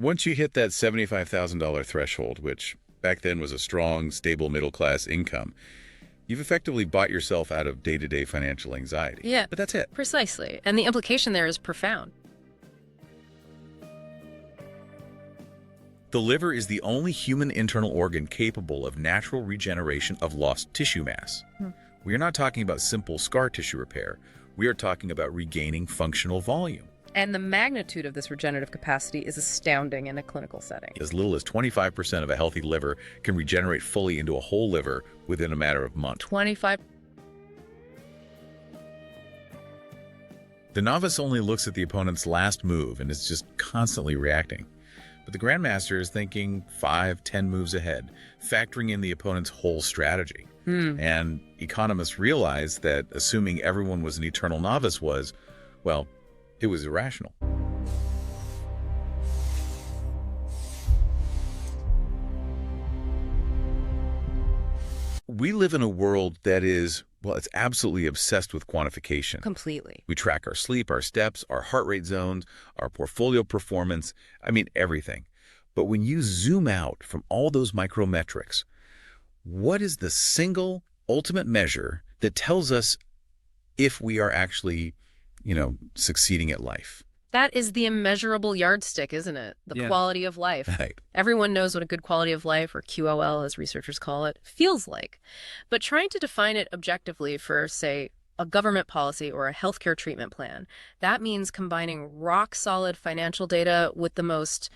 Once you hit that $75,000 threshold, which back then was a strong, stable middle-class income, you've effectively bought yourself out of day-to-day financial anxiety. Yeah, But that's it. precisely. And the implication there is profound. The liver is the only human internal organ capable of natural regeneration of lost tissue mass. We are not talking about simple scar tissue repair. We are talking about regaining functional volume. And the magnitude of this regenerative capacity is astounding in a clinical setting. As little as 25% of a healthy liver can regenerate fully into a whole liver within a matter of months. 25. The novice only looks at the opponent's last move and is just constantly reacting. But the grandmaster is thinking 5, 10 moves ahead, factoring in the opponent's whole strategy. And economists realize that assuming everyone was an eternal novice was, well, it was irrational. We live in a world that is, well, it's absolutely obsessed with quantification. Completely. We track our sleep, our steps, our heart rate zones, our portfolio performance, everything. But when you zoom out from all those micrometrics, what is the single ultimate measure that tells us if we are actually, succeeding at life? That is the immeasurable yardstick, isn't it? The quality of life. Right. Everyone knows what a good quality of life, or QOL as researchers call it, feels like. But trying to define it objectively for, say, a government policy or a healthcare treatment plan, that means combining rock-solid financial data with the most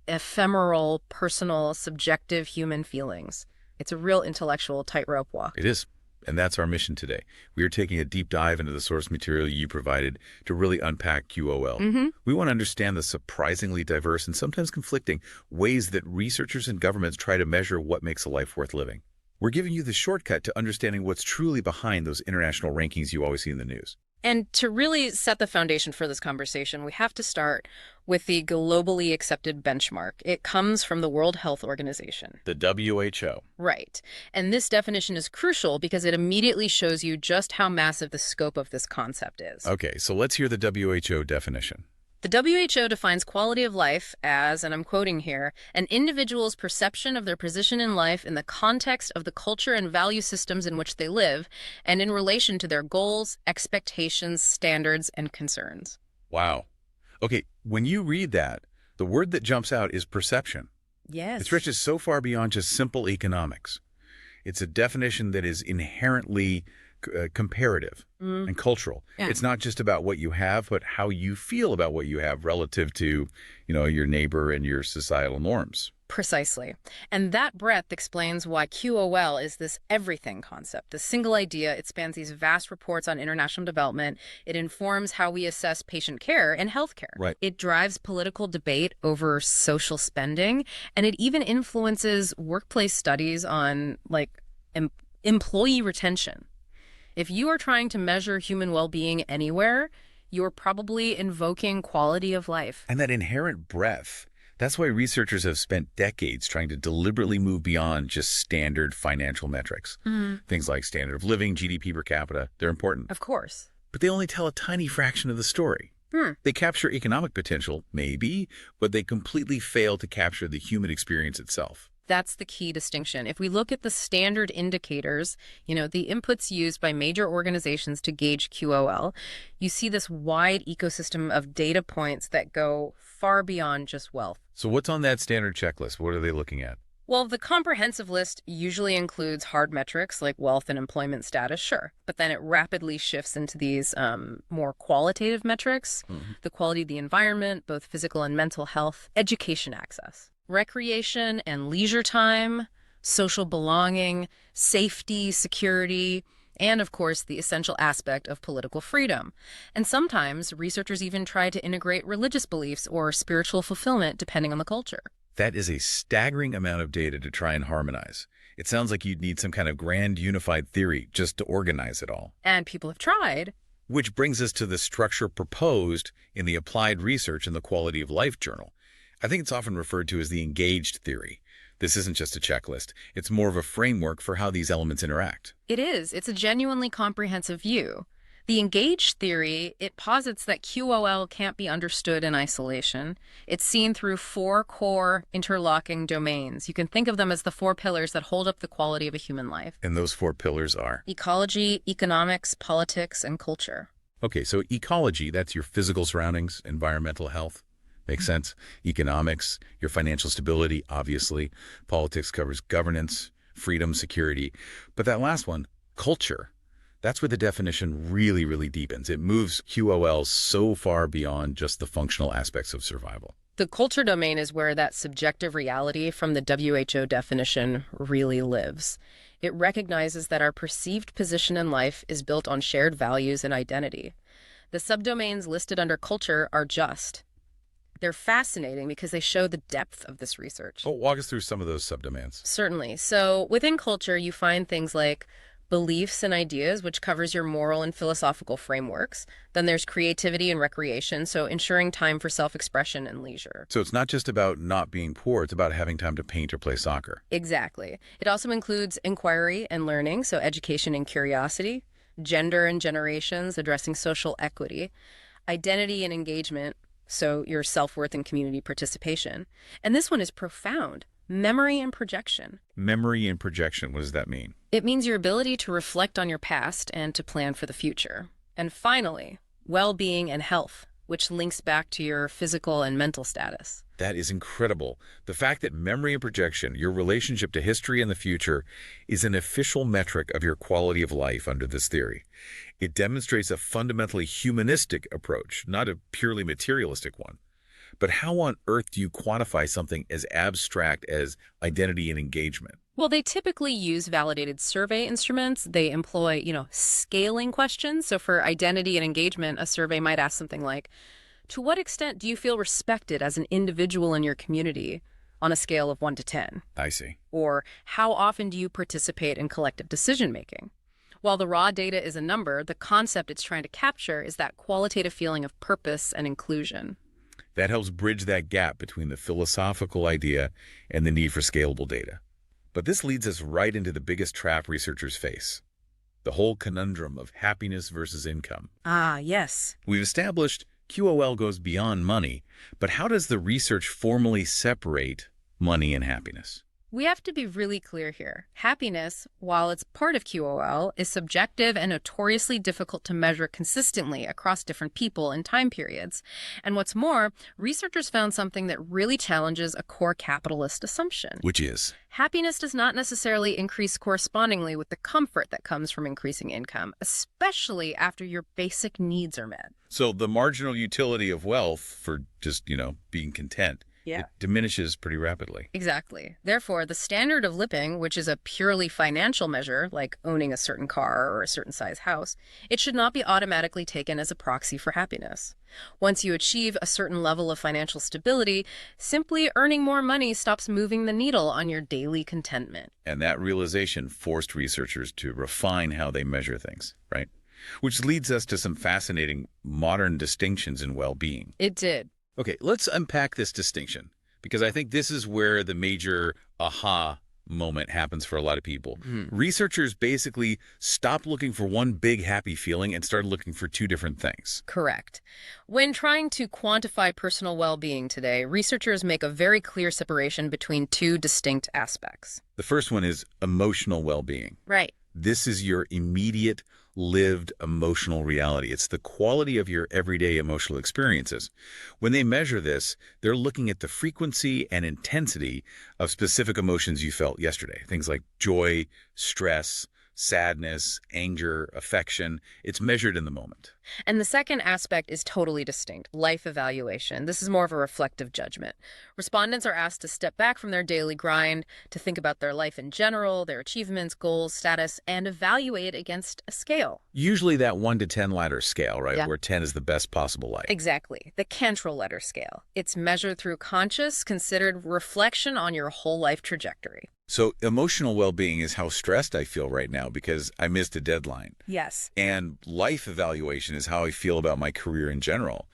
ephemeral, personal, subjective human feelings. It's a real intellectual tightrope walk. It is. And that's our mission today. We are taking a deep dive into the source material you provided to really unpack QOL. We want to understand the surprisingly diverse and sometimes conflicting ways that researchers and governments try to measure what makes a life worth living. We're giving you the shortcut to understanding what's truly behind those international rankings you always see in the news. And to really set the foundation for this conversation, we have to start with the globally accepted benchmark. It comes from the World Health Organization. The WHO. Right. And this definition is crucial because it immediately shows you just how massive the scope of this concept is. Okay, so let's hear the WHO definition. The WHO defines quality of life as, and I'm quoting here, an individual's perception of their position in life in the context of the culture and value systems in which they live, and in relation to their goals, expectations, standards, and concerns. Wow. Okay, when you read that, the word that jumps out is perception. Yes. It stretches so far beyond just simple economics. It's a definition that is inherently comparative and cultural. Yeah. It's not just about what you have, but how you feel about what you have relative to, your neighbor and your societal norms. Precisely. And that breadth explains why QOL is this everything concept, the single idea. It spans these vast reports on international development. It informs how we assess patient care and healthcare. Right. It drives political debate over social spending, and it even influences workplace studies on, employee retention. If you are trying to measure human well-being anywhere, you're probably invoking quality of life. And that inherent breadth, that's why researchers have spent decades trying to deliberately move beyond just standard financial metrics. Things like standard of living, GDP per capita, they're important. Of course. But they only tell a tiny fraction of the story. They capture economic potential, maybe, but they completely fail to capture the human experience itself. That's the key distinction. If we look at the standard indicators, the inputs used by major organizations to gauge QOL, you see this wide ecosystem of data points that go far beyond just wealth. So what's on that standard checklist? What are they looking at? Well, the comprehensive list usually includes hard metrics like wealth and employment status, sure. But then it rapidly shifts into these more qualitative metrics, the quality of the environment, both physical and mental health, education access, recreation and leisure time, social belonging, safety, security, and of course the essential aspect of political freedom. And sometimes researchers even try to integrate religious beliefs or spiritual fulfillment depending on the culture. That is a staggering amount of data to try and harmonize. It sounds like you'd need some kind of grand unified theory just to organize it all. And people have tried. Which brings us to the structure proposed in the Applied Research and the Quality of Life journal. I think it's often referred to as the engaged theory. This isn't just a checklist. It's more of a framework for how these elements interact. It is. It's a genuinely comprehensive view. The engaged theory, it posits that QOL can't be understood in isolation. It's seen through four core interlocking domains. You can think of them as the four pillars that hold up the quality of a human life. And those four pillars are? Ecology, economics, politics, and culture. Okay, so ecology, that's your physical surroundings, environmental health. Makes sense. Economics, your financial stability, obviously. Politics covers governance, freedom, security. But that last one, culture, that's where the definition really, really deepens. It moves QOL so far beyond just the functional aspects of survival. The culture domain is where that subjective reality from the WHO definition really lives. It recognizes that our perceived position in life is built on shared values and identity. The subdomains listed under culture are just. They're fascinating because they show the depth of this research. Oh, walk us through some of those subdomains. Certainly. So within culture, you find things like beliefs and ideas, which covers your moral and philosophical frameworks. Then there's creativity and recreation, so ensuring time for self-expression and leisure. So it's not just about not being poor, it's about having time to paint or play soccer. Exactly. It also includes inquiry and learning, so education and curiosity, gender and generations, addressing social equity, identity and engagement, so your self-worth and community participation. And this one is profound. Memory and projection. Memory and projection, what does that mean? It means your ability to reflect on your past and to plan for the future. And finally, well-being and health, which links back to your physical and mental status. That is incredible. The fact that memory and projection, your relationship to history and the future, is an official metric of your quality of life under this theory. It demonstrates a fundamentally humanistic approach, not a purely materialistic one. But how on earth do you quantify something as abstract as identity and engagement? Well, they typically use validated survey instruments. They employ, scaling questions. So for identity and engagement, a survey might ask something like, to what extent do you feel respected as an individual in your community on a scale of 1 to 10? I see. Or how often do you participate in collective decision-making? While the raw data is a number, the concept it's trying to capture is that qualitative feeling of purpose and inclusion. That helps bridge that gap between the philosophical idea and the need for scalable data. But this leads us right into the biggest trap researchers face, the whole conundrum of happiness versus income. Ah, yes. We've established QOL goes beyond money, but how does the research formally separate money and happiness? We have to be really clear here. Happiness, while it's part of QOL, is subjective and notoriously difficult to measure consistently across different people and time periods. And what's more, researchers found something that really challenges a core capitalist assumption. Which is? Happiness does not necessarily increase correspondingly with the comfort that comes from increasing income, especially after your basic needs are met. So the marginal utility of wealth for just, being content, it diminishes pretty rapidly. Exactly. Therefore, the standard of living, which is a purely financial measure, like owning a certain car or a certain size house, it should not be automatically taken as a proxy for happiness. Once you achieve a certain level of financial stability, simply earning more money stops moving the needle on your daily contentment. And that realization forced researchers to refine how they measure things, right? Which leads us to some fascinating modern distinctions in well-being. It did. Okay, let's unpack this distinction, because I think this is where the major aha moment happens for a lot of people. Researchers basically stopped looking for one big happy feeling and started looking for two different things. Correct. When trying to quantify personal well-being today, researchers make a very clear separation between two distinct aspects. The first one is emotional well-being. Right. This is your immediate lived emotional reality. It's the quality of your everyday emotional experiences. When they measure this, they're looking at the frequency and intensity of specific emotions you felt yesterday. Things like joy, stress, sadness, anger, affection. It's measured in the moment. And the second aspect is totally distinct, life evaluation. This is more of a reflective judgment. Respondents are asked to step back from their daily grind, to think about their life in general, their achievements, goals, status, and evaluate against a scale. Usually that 1 to 10 ladder scale, right? Yeah. Where 10 is the best possible life. Exactly. The Cantrell letter scale. It's measured through conscious, considered reflection on your whole life trajectory. So emotional well-being is how stressed I feel right now because I missed a deadline. Yes. And life evaluation is how I feel about my career in general.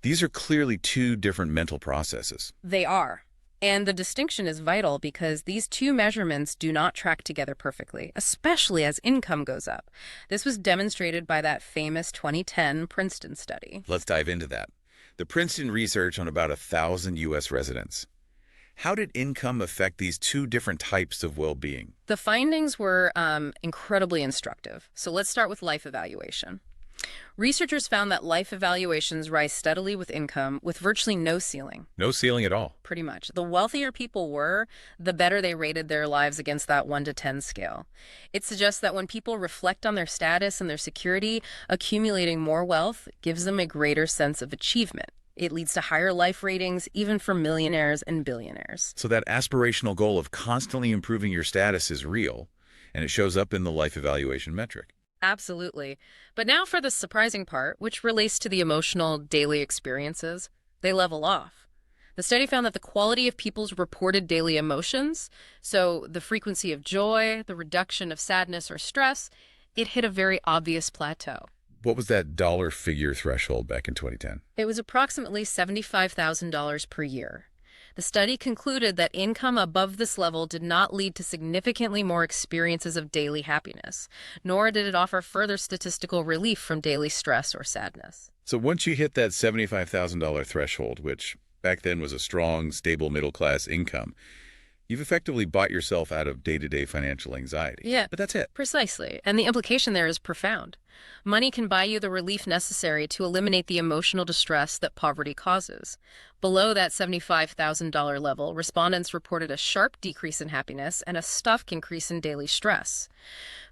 These are clearly two different mental processes. They are. And the distinction is vital because these two measurements do not track together perfectly, especially as income goes up. This was demonstrated by that famous 2010 Princeton study. Let's dive into that. The Princeton research on about 1,000 U.S. residents. How did income affect these two different types of well-being? The findings were incredibly instructive. So let's start with life evaluation. Researchers found that life evaluations rise steadily with income with virtually no ceiling. No ceiling at all. Pretty much. The wealthier people were, the better they rated their lives against that 1 to 10 scale. It suggests that when people reflect on their status and their security, accumulating more wealth gives them a greater sense of achievement. It leads to higher life ratings, even for millionaires and billionaires. So that aspirational goal of constantly improving your status is real, and it shows up in the life evaluation metric. Absolutely. But now for the surprising part, which relates to the emotional daily experiences. They level off. The study found that the quality of people's reported daily emotions, so the frequency of joy, the reduction of sadness or stress, it hit a very obvious plateau. What was that dollar figure threshold back in 2010? It was approximately $75,000 per year. The study concluded that income above this level did not lead to significantly more experiences of daily happiness, nor did it offer further statistical relief from daily stress or sadness. So once you hit that $75,000 threshold, which back then was a strong, stable middle-class income, you've effectively bought yourself out of day-to-day financial anxiety. Yeah, But that's it. precisely. And the implication there is profound. Money can buy you the relief necessary to eliminate the emotional distress that poverty causes. Below that $75,000 level, respondents reported a sharp decrease in happiness and a stuck increase in daily stress.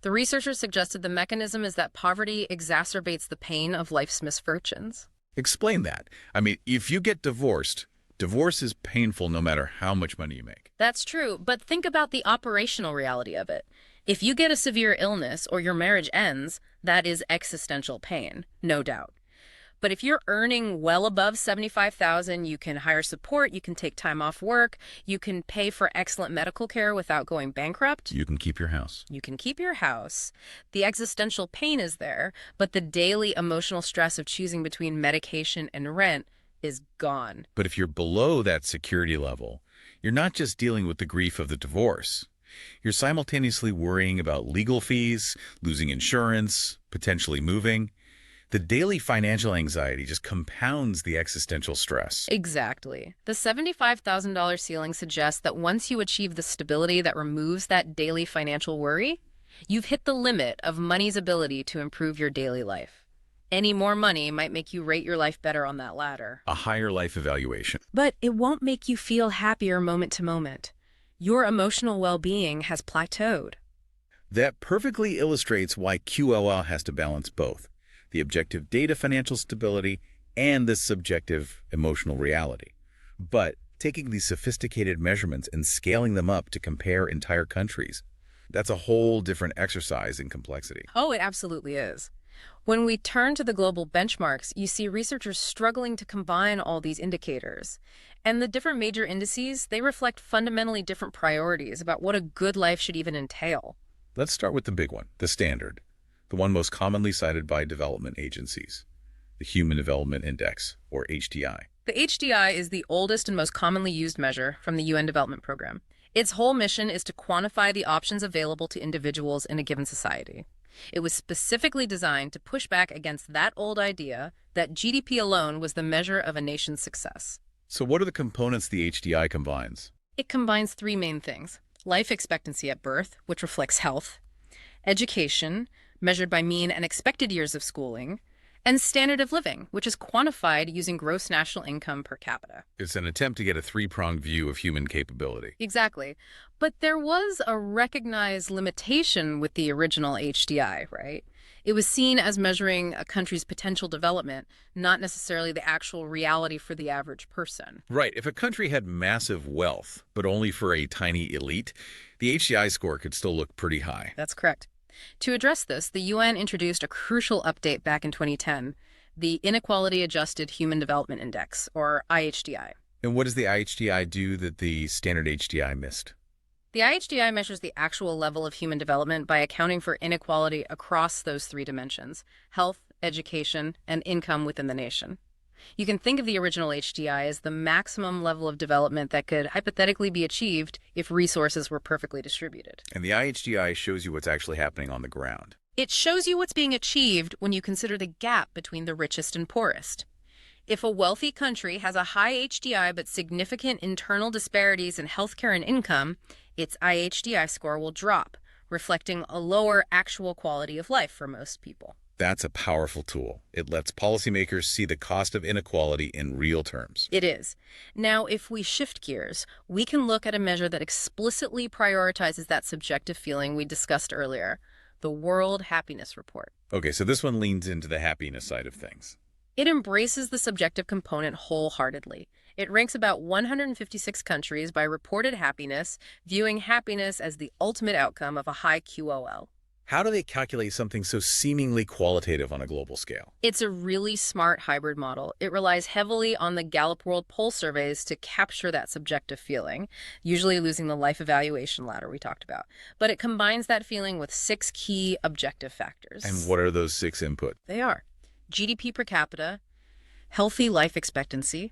The researchers suggested the mechanism is that poverty exacerbates the pain of life's misfortunes. Explain that. I mean, if you get divorced, divorce is painful no matter how much money you make. That's true, but think about the operational reality of it. If you get a severe illness or your marriage ends, that is existential pain, no doubt. But if you're earning well above $75,000, you can hire support, you can take time off work, you can pay for excellent medical care without going bankrupt. You can keep your house. You can keep your house. The existential pain is there, but the daily emotional stress of choosing between medication and rent is gone. But if you're below that security level, you're not just dealing with the grief of the divorce. You're simultaneously worrying about legal fees, losing insurance, potentially moving. The daily financial anxiety just compounds the existential stress. Exactly. The $75,000 ceiling suggests that once you achieve the stability that removes that daily financial worry, you've hit the limit of money's ability to improve your daily life. Any more money might make you rate your life better on that ladder. A higher life evaluation. But it won't make you feel happier moment to moment. Your emotional well-being has plateaued. That perfectly illustrates why QOL has to balance both the objective data financial stability and the subjective emotional reality. But taking these sophisticated measurements and scaling them up to compare entire countries, that's a whole different exercise in complexity. Oh, it absolutely is. When we turn to the global benchmarks, you see researchers struggling to combine all these indicators. And the different major indices, they reflect fundamentally different priorities about what a good life should even entail. Let's start with the big one, the standard, the one most commonly cited by development agencies, the Human Development Index, or HDI. The HDI is the oldest and most commonly used measure from the UN Development Program. Its whole mission is to quantify the options available to individuals in a given society. It was specifically designed to push back against that old idea that GDP alone was the measure of a nation's success. So what are the components the HDI combines? It combines three main things: life expectancy at birth, which reflects health; education, measured by mean and expected years of schooling; and standard of living, which is quantified using gross national income per capita. It's an attempt to get a three-pronged view of human capability. Exactly. But there was a recognized limitation with the original HDI, right? It was seen as measuring a country's potential development, not necessarily the actual reality for the average person. Right. If a country had massive wealth, but only for a tiny elite, the HDI score could still look pretty high. That's correct. To address this, the UN introduced a crucial update back in 2010, the Inequality Adjusted Human Development Index, or IHDI. And what does the IHDI do that the standard HDI missed? The IHDI measures the actual level of human development by accounting for inequality across those three dimensions: health, education, and income within the nation. You can think of the original HDI as the maximum level of development that could hypothetically be achieved if resources were perfectly distributed. And the IHDI shows you what's actually happening on the ground. It shows you what's being achieved when you consider the gap between the richest and poorest. If a wealthy country has a high HDI but significant internal disparities in healthcare and income, its IHDI score will drop, reflecting a lower actual quality of life for most people. That's a powerful tool. It lets policymakers see the cost of inequality in real terms. It is. Now, if we shift gears, we can look at a measure that explicitly prioritizes that subjective feeling we discussed earlier, the World Happiness Report. Okay, so this one leans into the happiness side of things. It embraces the subjective component wholeheartedly. It ranks about 156 countries by reported happiness, viewing happiness as the ultimate outcome of a high QOL. How do they calculate something so seemingly qualitative on a global scale? It's a really smart hybrid model. It relies heavily on the Gallup World Poll surveys to capture that subjective feeling, usually using the life evaluation ladder we talked about. But it combines that feeling with 6 key objective factors. And what are those 6 input? They are GDP per capita, healthy life expectancy,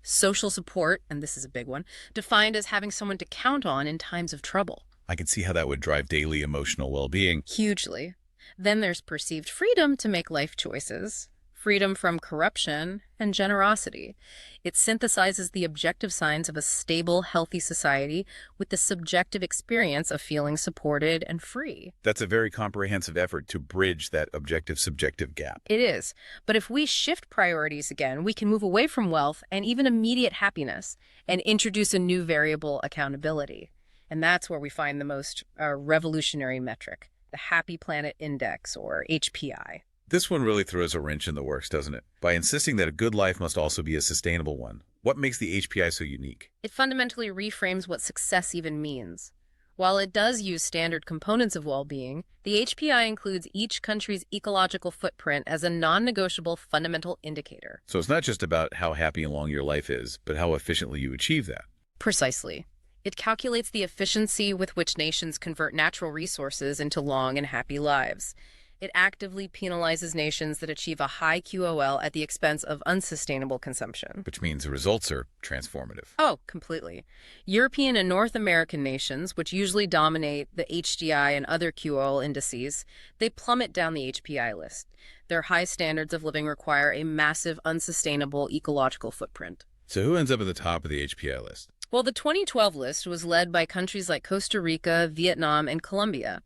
social support, and this is a big one, defined as having someone to count on in times of trouble. I can see how that would drive daily emotional well-being. Hugely. Then there's perceived freedom to make life choices, freedom from corruption, and generosity. It synthesizes the objective signs of a stable, healthy society with the subjective experience of feeling supported and free. That's a very comprehensive effort to bridge that objective-subjective gap. It is. But if we shift priorities again, we can move away from wealth and even immediate happiness and introduce a new variable, accountability. And that's where we find the most revolutionary metric, the Happy Planet Index, or HPI. This one really throws a wrench in the works, doesn't it? By insisting that a good life must also be a sustainable one. What makes the HPI so unique? It fundamentally reframes what success even means. While it does use standard components of well-being, the HPI includes each country's ecological footprint as a non-negotiable fundamental indicator. So it's not just about how happy and long your life is, but how efficiently you achieve that. Precisely. It calculates the efficiency with which nations convert natural resources into long and happy lives. It actively penalizes nations that achieve a high QOL at the expense of unsustainable consumption. Which means the results are transformative. Oh, completely. European and North American nations, which usually dominate the HDI and other QOL indices, they plummet down the HPI list. Their high standards of living require a massive, unsustainable ecological footprint. So who ends up at the top of the HPI list? Well, the 2012 list was led by countries like Costa Rica, Vietnam, and Colombia.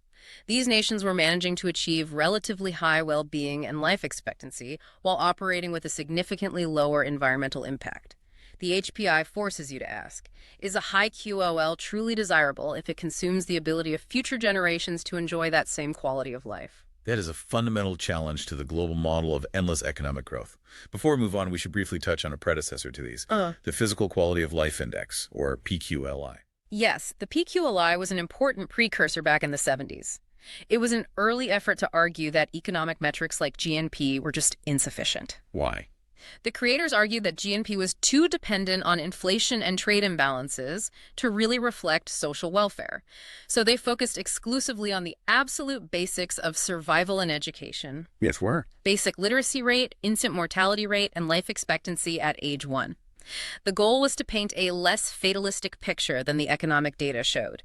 These nations were managing to achieve relatively high well-being and life expectancy while operating with a significantly lower environmental impact. The HPI forces you to ask, is a high QOL truly desirable if it consumes the ability of future generations to enjoy that same quality of life? That is a fundamental challenge to the global model of endless economic growth. Before we move on, we should briefly touch on a predecessor to these, the Physical Quality of Life Index, or PQLI. Yes, the PQLI was an important precursor back in the 70s. It was an early effort to argue that economic metrics like GNP were just insufficient. Why? The creators argued that GNP was too dependent on inflation and trade imbalances to really reflect social welfare. So they focused exclusively on the absolute basics of survival and education. Yes, where? Basic literacy rate, infant mortality rate, and life expectancy at age 1. The goal was to paint a less fatalistic picture than the economic data showed.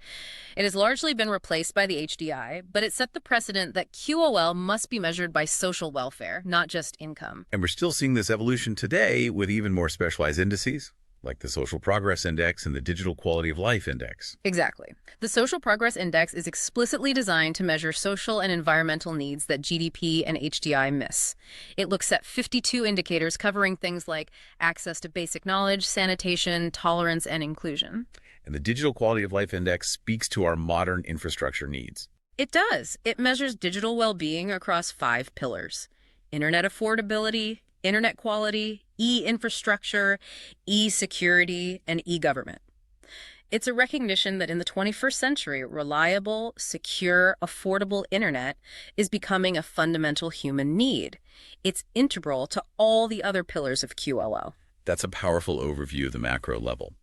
It has largely been replaced by the HDI, but it set the precedent that QOL must be measured by social welfare, not just income. And we're still seeing this evolution today with even more specialized indices, like the Social Progress Index and the Digital Quality of Life Index. Exactly. The Social Progress Index is explicitly designed to measure social and environmental needs that GDP and HDI miss. It looks at 52 indicators covering things like access to basic knowledge, sanitation, tolerance, and inclusion. And the Digital Quality of Life Index speaks to our modern infrastructure needs. It does. It measures digital well-being across 5 pillars: internet affordability, internet quality, e-infrastructure, e-security, and e-government. It's a recognition that in the 21st century, reliable, secure, affordable internet is becoming a fundamental human need. It's integral to all the other pillars of QOL. That's a powerful overview of the macro level.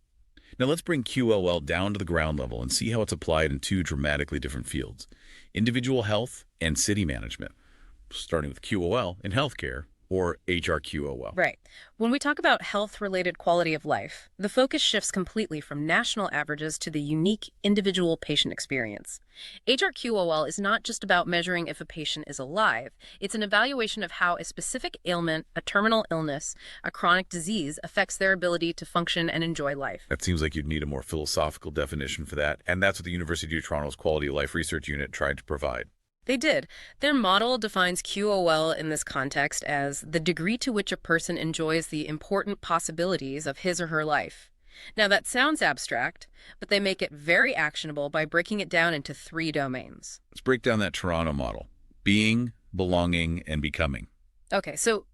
Now let's bring QOL down to the ground level and see how it's applied in 2 dramatically different fields: individual health and city management. Starting with QOL in healthcare, or HRQOL. Right. When we talk about health-related quality of life, the focus shifts completely from national averages to the unique individual patient experience. HRQOL is not just about measuring if a patient is alive. It's an evaluation of how a specific ailment, a terminal illness, a chronic disease affects their ability to function and enjoy life. That seems like you'd need a more philosophical definition for that, and that's what the University of Toronto's Quality of Life Research Unit tried to provide. They did. Their model defines QOL in this context as the degree to which a person enjoys the important possibilities of his or her life. Now, that sounds abstract, but they make it very actionable by breaking it down into 3 domains. Let's break down that Toronto model: being, belonging, and becoming. Okay, so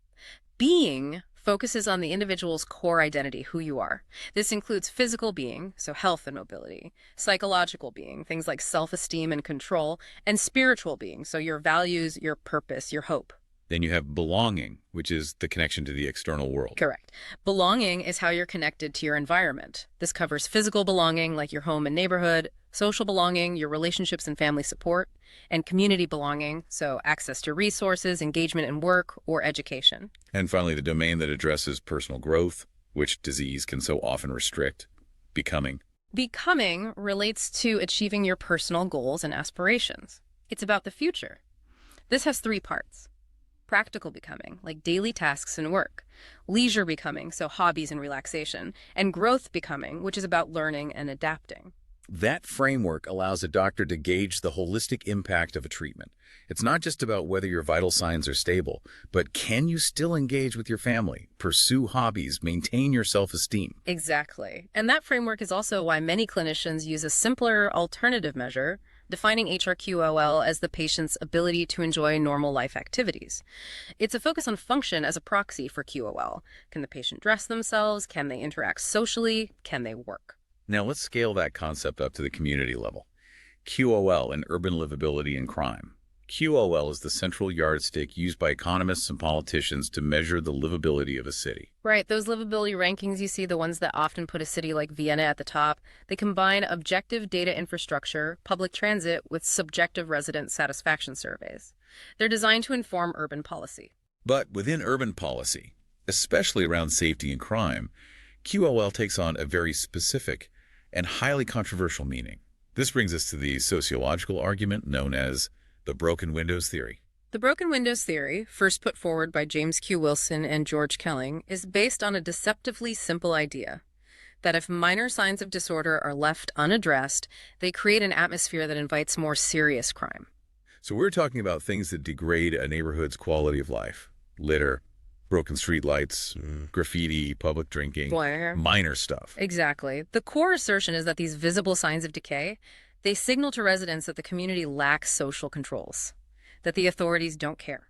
being focuses on the individual's core identity, who you are. This includes physical being, so health and mobility, psychological being, things like self-esteem and control, and spiritual being, so your values, your purpose, your hope. Then you have belonging, which is the connection to the external world. Correct. Belonging is how you're connected to your environment. This covers physical belonging, like your home and neighborhood, social belonging, your relationships and family support, and community belonging, so access to resources, engagement in work, or education. And finally, the domain that addresses personal growth, which disease can so often restrict: becoming. Becoming relates to achieving your personal goals and aspirations. It's about the future. This has 3 parts. Practical becoming, like daily tasks and work. Leisure becoming, so hobbies and relaxation. And growth becoming, which is about learning and adapting. That framework allows a doctor to gauge the holistic impact of a treatment. It's not just about whether your vital signs are stable, but can you still engage with your family, pursue hobbies, maintain your self-esteem? Exactly. And that framework is also why many clinicians use a simpler alternative measure, defining HRQOL as the patient's ability to enjoy normal life activities. It's a focus on function as a proxy for QOL. Can the patient dress themselves? Can they interact socially? Can they work? Now let's scale that concept up to the community level. QOL in urban livability and crime. QOL is the central yardstick used by economists and politicians to measure the livability of a city. Right, those livability rankings you see, the ones that often put a city like Vienna at the top, they combine objective data infrastructure, public transit, with subjective resident satisfaction surveys. They're designed to inform urban policy. But within urban policy, especially around safety and crime, QOL takes on a very specific and highly controversial meaning. This brings us to the sociological argument known as the broken windows theory. The broken windows theory, first put forward by James Q. Wilson and George Kelling, is based on a deceptively simple idea that if minor signs of disorder are left unaddressed, they create an atmosphere that invites more serious crime. So we're talking about things that degrade a neighborhood's quality of life: litter, broken streetlights, graffiti, public drinking, minor stuff. Exactly. The core assertion is that these visible signs of decay, they signal to residents that the community lacks social controls, that the authorities don't care.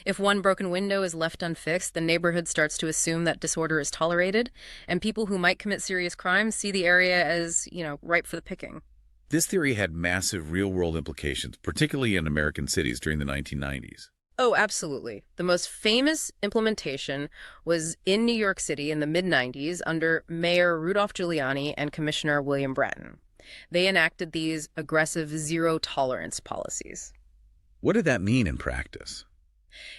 If one broken window is left unfixed, the neighborhood starts to assume that disorder is tolerated, and people who might commit serious crimes see the area as, ripe for the picking. This theory had massive real-world implications, particularly in American cities during the 1990s. Oh, absolutely. The most famous implementation was in New York City in the mid-90s under Mayor Rudolph Giuliani and Commissioner William Bratton. They enacted these aggressive zero-tolerance policies. What did that mean in practice?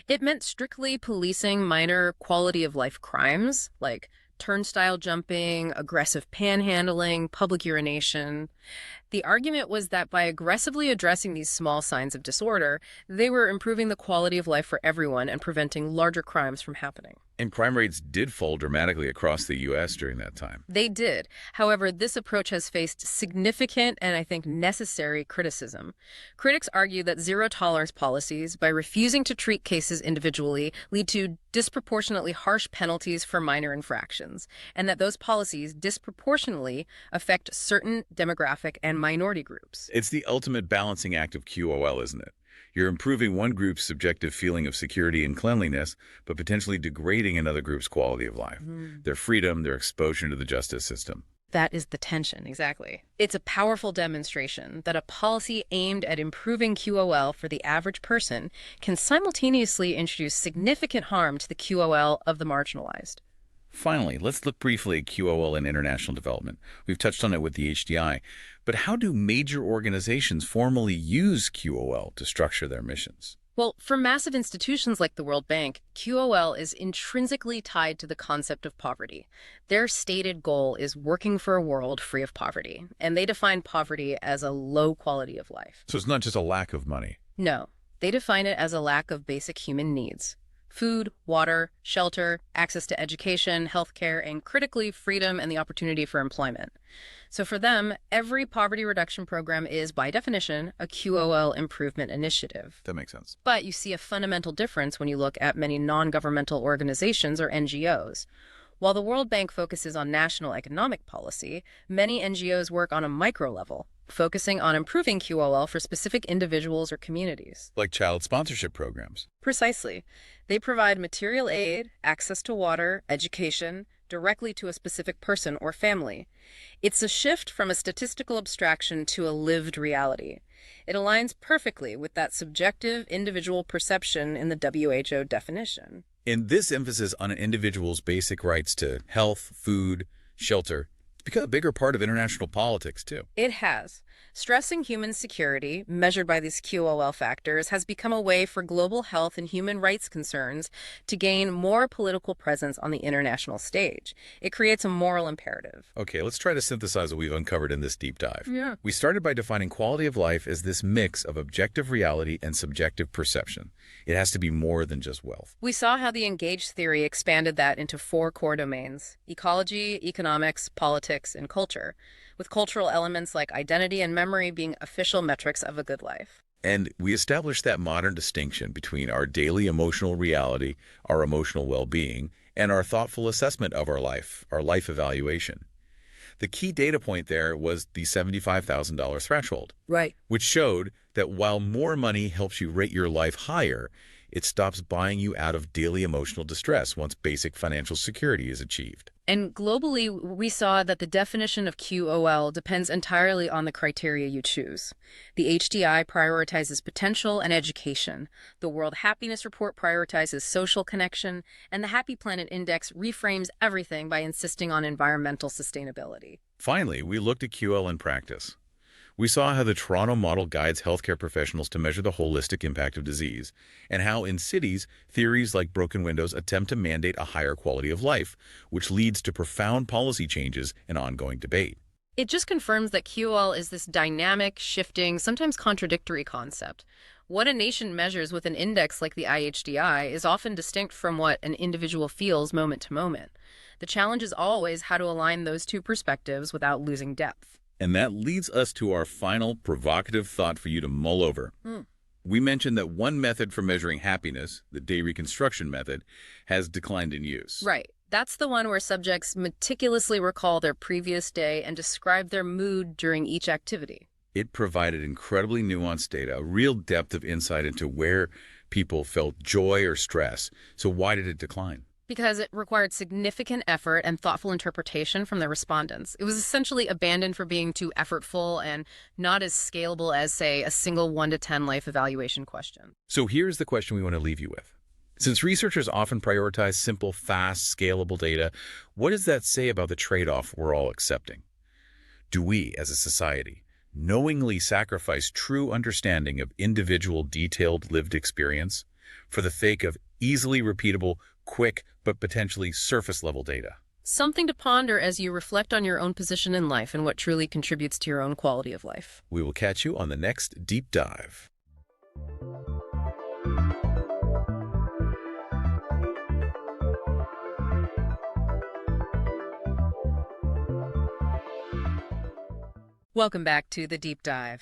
It meant strictly policing minor quality-of-life crimes like turnstile jumping, aggressive panhandling, public urination. The argument was that by aggressively addressing these small signs of disorder, they were improving the quality of life for everyone and preventing larger crimes from happening. And crime rates did fall dramatically across the U.S. during that time. They did. However, this approach has faced significant and I think necessary criticism. Critics argue that zero-tolerance policies, by refusing to treat cases individually, lead to disproportionately harsh penalties for minor infractions, and that those policies disproportionately affect certain demographic and minority groups. It's the ultimate balancing act of QOL, isn't it? You're improving one group's subjective feeling of security and cleanliness, but potentially degrading another group's quality of life, their freedom, their exposure to the justice system. That is the tension, exactly. It's a powerful demonstration that a policy aimed at improving QOL for the average person can simultaneously introduce significant harm to the QOL of the marginalized. Finally, let's look briefly at QOL in international development. We've touched on it with the HDI, but how do major organizations formally use QOL to structure their missions? Well, for massive institutions like the World Bank, QOL is intrinsically tied to the concept of poverty. Their stated goal is working for a world free of poverty, and they define poverty as a low quality of life. So it's not just a lack of money. No, they define it as a lack of basic human needs. Food, water, shelter, access to education, healthcare, and critically, freedom and the opportunity for employment. So for them, every poverty reduction program is, by definition, a QOL improvement initiative. That makes sense. But you see a fundamental difference when you look at many non-governmental organizations or NGOs. While the World Bank focuses on national economic policy, many NGOs work on a micro level, focusing on improving QOL for specific individuals or communities. Like child sponsorship programs. Precisely. They provide material aid, access to water, education, directly to a specific person or family. It's a shift from a statistical abstraction to a lived reality. It aligns perfectly with that subjective individual perception in the WHO definition. And this emphasis on an individual's basic rights to health, food, shelter, it's become a bigger part of international politics, too. It has. Stressing human security, measured by these QOL factors, has become a way for global health and human rights concerns to gain more political presence on the international stage. It creates a moral imperative. Okay, let's try to synthesize what we've uncovered in this deep dive. Yeah. We started by defining quality of life as this mix of objective reality and subjective perception. It has to be more than just wealth. We saw how the engaged theory expanded that into 4 core domains: ecology, economics, politics, and culture, with cultural elements like identity and memory being official metrics of a good life. And we established that modern distinction between our daily emotional reality, our emotional well-being, and our thoughtful assessment of our life evaluation. The key data point there was the $75,000 threshold, Right. which showed that while more money helps you rate your life higher, it stops buying you out of daily emotional distress once basic financial security is achieved. And globally, we saw that the definition of QOL depends entirely on the criteria you choose. The HDI prioritizes potential and education. The World Happiness Report prioritizes social connection, and the Happy Planet Index reframes everything by insisting on environmental sustainability. Finally, we looked at QL in practice. We saw how the Toronto model guides healthcare professionals to measure the holistic impact of disease, and how in cities, theories like broken windows attempt to mandate a higher quality of life, which leads to profound policy changes and ongoing debate. It just confirms that QOL is this dynamic, shifting, sometimes contradictory concept. What a nation measures with an index like the IHDI is often distinct from what an individual feels moment to moment. The challenge is always how to align those two perspectives without losing depth. And that leads us to our final provocative thought for you to mull over. We mentioned that one method for measuring happiness, the day reconstruction method, has declined in use. Right. That's the one where subjects meticulously recall their previous day and describe their mood during each activity. It provided incredibly nuanced data, a real depth of insight into where people felt joy or stress. So why did it decline? Because it required significant effort and thoughtful interpretation from the respondents. It was essentially abandoned for being too effortful and not as scalable as, say, a single 1 to 10 life evaluation question. So here's the question we want to leave you with. Since researchers often prioritize simple, fast, scalable data, what does that say about the trade-off we're all accepting? Do we, as a society, knowingly sacrifice true understanding of individual, detailed, lived experience for the sake of easily repeatable, quick, but potentially surface-level data? Something to ponder as you reflect on your own position in life and what truly contributes to your own quality of life. We will catch you on the next Deep Dive. Welcome back to The Deep Dive.